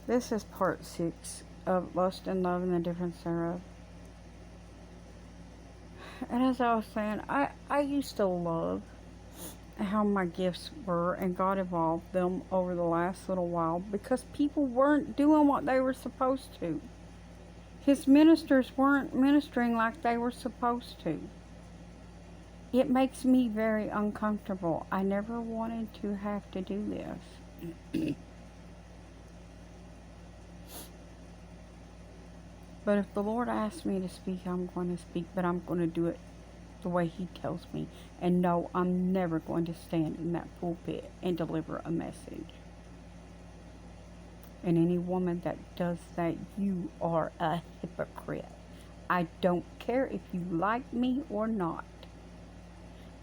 This is part 6 of Lust and Love and the Difference Thereof. And as I was saying, I used to love how my gifts were, and God evolved them over the last little while because people weren't doing what they were supposed to. His ministers weren't ministering like they were supposed to. It makes me very uncomfortable. I never wanted to have to do this. But if the Lord asks me to speak, I'm going to speak, but I'm going to do it the way He tells me. And no, I'm never going to stand in that pulpit and deliver a message. And any woman that does that, you are a hypocrite. I don't care if you like me or not.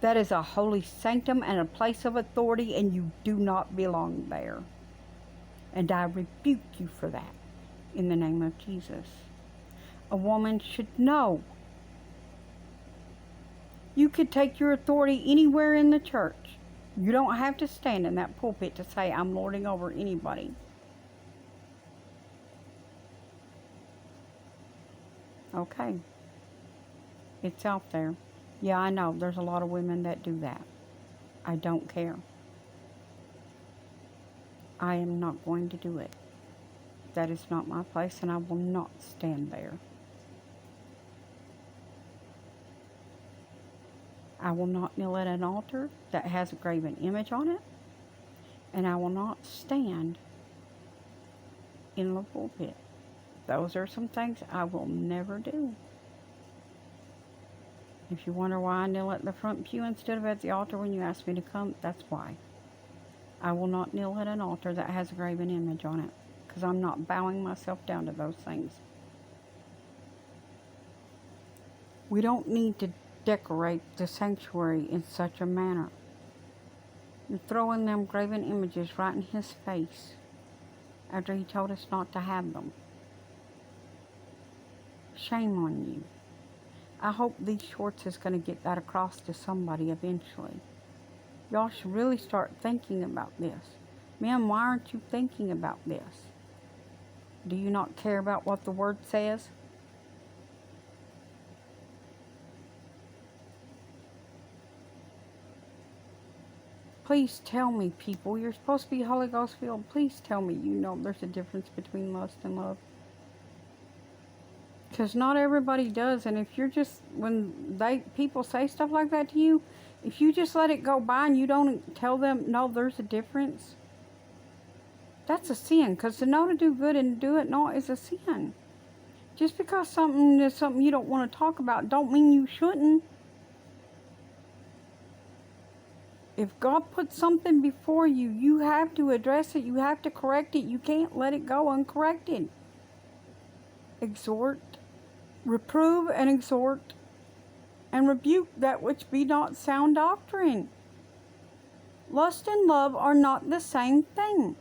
That is a holy sanctum and a place of authority, and you do not belong there. And I rebuke you for that in the name of Jesus. A woman should know. You could take your authority anywhere in the church. You don't have to stand in that pulpit to say, I'm lording over anybody. Okay. It's out there. Yeah, I know. There's a lot of women that do that. I don't care. I am not going to do it. That is not my place, and I will not stand there. I will not kneel at an altar that has a graven image on it, and I will not stand in the pulpit. Those are some things I will never do. If you wonder why I kneel at the front pew instead of at the altar when you ask me to come, that's why. I will not kneel at an altar that has a graven image on it, because I'm not bowing myself down to those things. We don't need to decorate the sanctuary in such a manner. You're throwing them graven images right in His face after He told us not to have them. Shame on you. I hope these shorts is going to get that across to somebody eventually. Y'all should really start thinking about this. Men, why aren't you thinking about this? Do you not care about what the Word says? Please tell me, people. You're supposed to be Holy Ghost filled. Please tell me you know there's a difference between lust and love. Because not everybody does. And if you're just, when people say stuff like that to you, if you just let it go by and you don't tell them, no, there's a difference, that's a sin. Because to know to do good and do it not is a sin. Just because something is something you don't want to talk about don't mean you shouldn't. If God puts something before you, you have to address it. You have to correct it. You can't let it go uncorrected. Exhort, reprove, and exhort, and rebuke that which be not sound doctrine. Lust and love are not the same thing.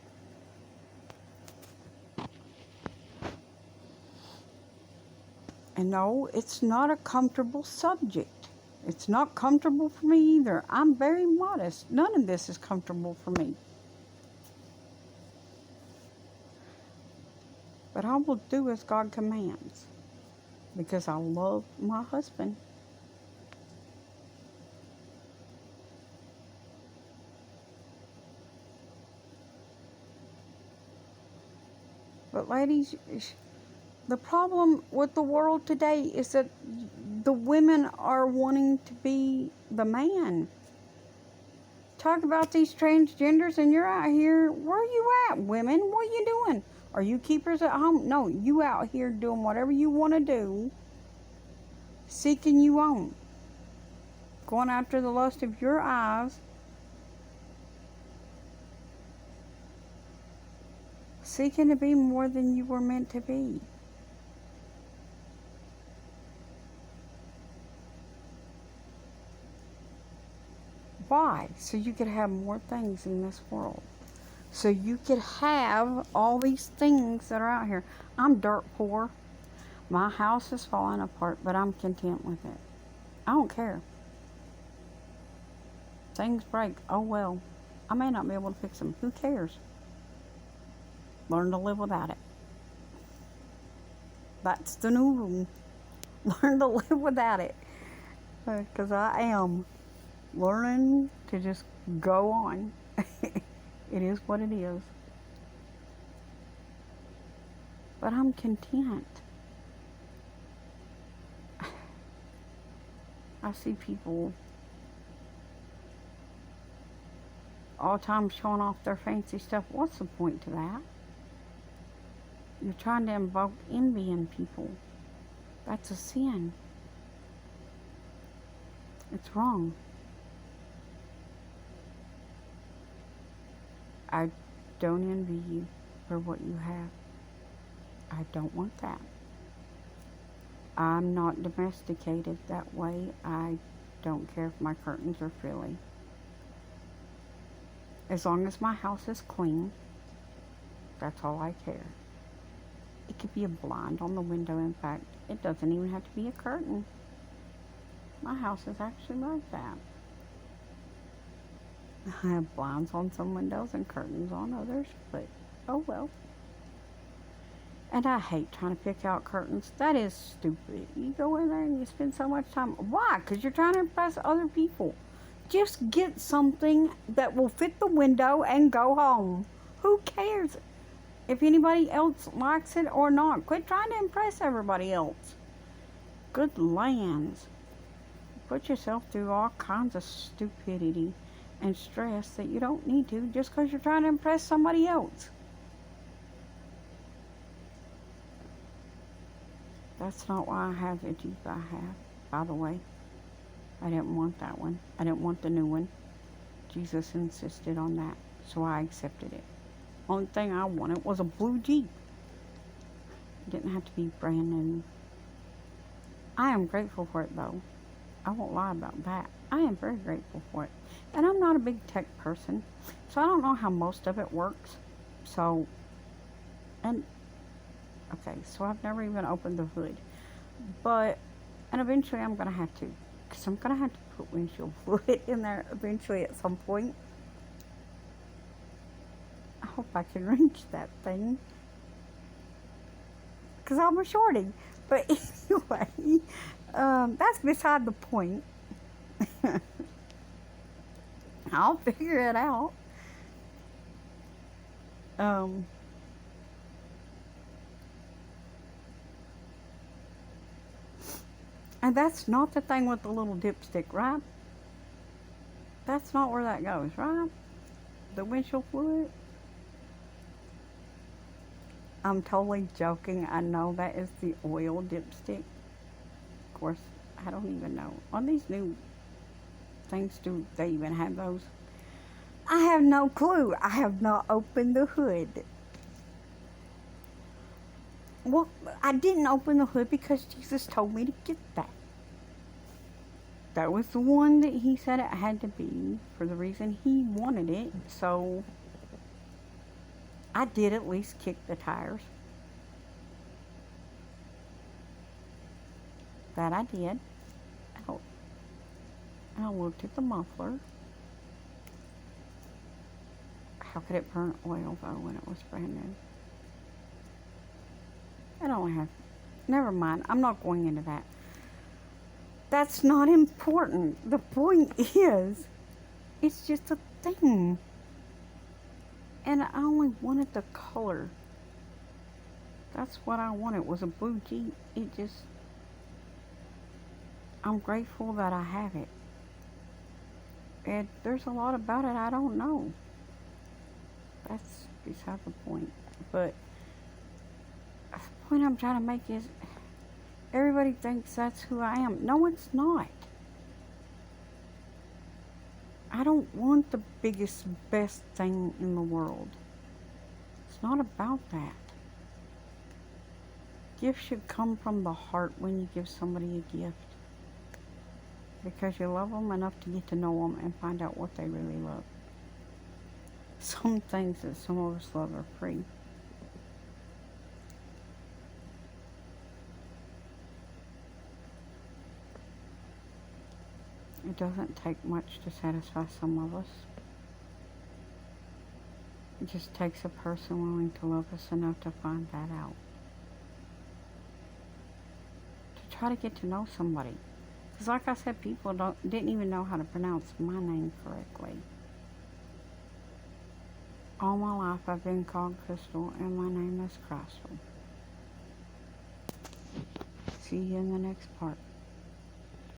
And no, it's not a comfortable subject. It's not comfortable for me either. I'm very modest. None of this is comfortable for me. But I will do as God commands, because I love my husband. But ladies, the problem with the world today is that the women are wanting to be the man. Talk about these transgenders and you're out here. Where are you at, women? What are you doing? Are you keepers at home? No, you out here doing whatever you want to do. Seeking you own. Going after the lust of your eyes. Seeking to be more than you were meant to be. Why? So you could have more things in this world. So you could have all these things that are out here. I'm dirt poor. My house is falling apart, but I'm content with it. I don't care. Things break. Oh well. I may not be able to fix them. Who cares? Learn to live without it. That's the new rule. Learn to live without it. Because I am learning to just go on. It is what it is. But I'm content. I see people all the time showing off their fancy stuff. What's the point to that? You're trying to invoke envy in people. That's a sin. It's wrong. I don't envy you for what you have. I don't want that. I'm not domesticated that way. I don't care if my curtains are frilly. As long as my house is clean, that's all I care. It could be a blind on the window. In fact, it doesn't even have to be a curtain. My house is actually like that. I have blinds on some windows and curtains on others, but oh well. And I hate trying to pick out curtains. That is stupid. You go in there and you spend so much time. Why? Because you're trying to impress other people. Just get something that will fit the window and go home. Who cares if anybody else likes it or not? Quit trying to impress everybody else. Good lands. Put yourself through all kinds of stupidity and stress that you don't need to just because you're trying to impress somebody else. That's not why I have the Jeep I have, by the way. I didn't want that one. I didn't want the new one. Jesus insisted on that, so I accepted it. Only thing I wanted was a blue Jeep. It didn't have to be brand new. I am grateful for it, though. I won't lie about that. I am very grateful for it. And I'm not a big tech person, so I don't know how most of it works. So, okay, so I've never even opened the hood. And eventually I'm going to have to. Because I'm going to have to put windshield fluid in there eventually at some point. I hope I can reach that thing. Because I'm a shorty. But anyway, that's beside the point. I'll figure it out. And that's not the thing with the little dipstick, right? That's not where that goes, right? The windshield fluid? I'm totally joking. I know that is the oil dipstick. Of course, I don't even know. On these new things, do they even have those? I have no clue. I have not opened the hood. Well, I didn't open the hood because Jesus told me to get that. That was the one that he said it had to be for the reason he wanted it. So I did at least kick the tires. That I did. And I looked at the muffler. How could it burn oil though when it was brand new? I don't have. Never mind. I'm not going into that. That's not important. The point is, it's just a thing. And I only wanted the color. That's what I wanted, was a blue Jeep. I'm grateful that I have it. And there's a lot about it I don't know. That's beside the point. But the point I'm trying to make is, everybody thinks that's who I am. No, it's not. I don't want the biggest, best thing in the world. It's not about that. Gifts should come from the heart when you give somebody a gift. Because you love them enough to get to know them and find out what they really love. Some things that some of us love are free. It doesn't take much to satisfy some of us. It just takes a person willing to love us enough to find that out. To try to get to know somebody. Because like I said, people didn't even know how to pronounce my name correctly. All my life I've been called Crystal, and my name is Crystal. See you in the next part.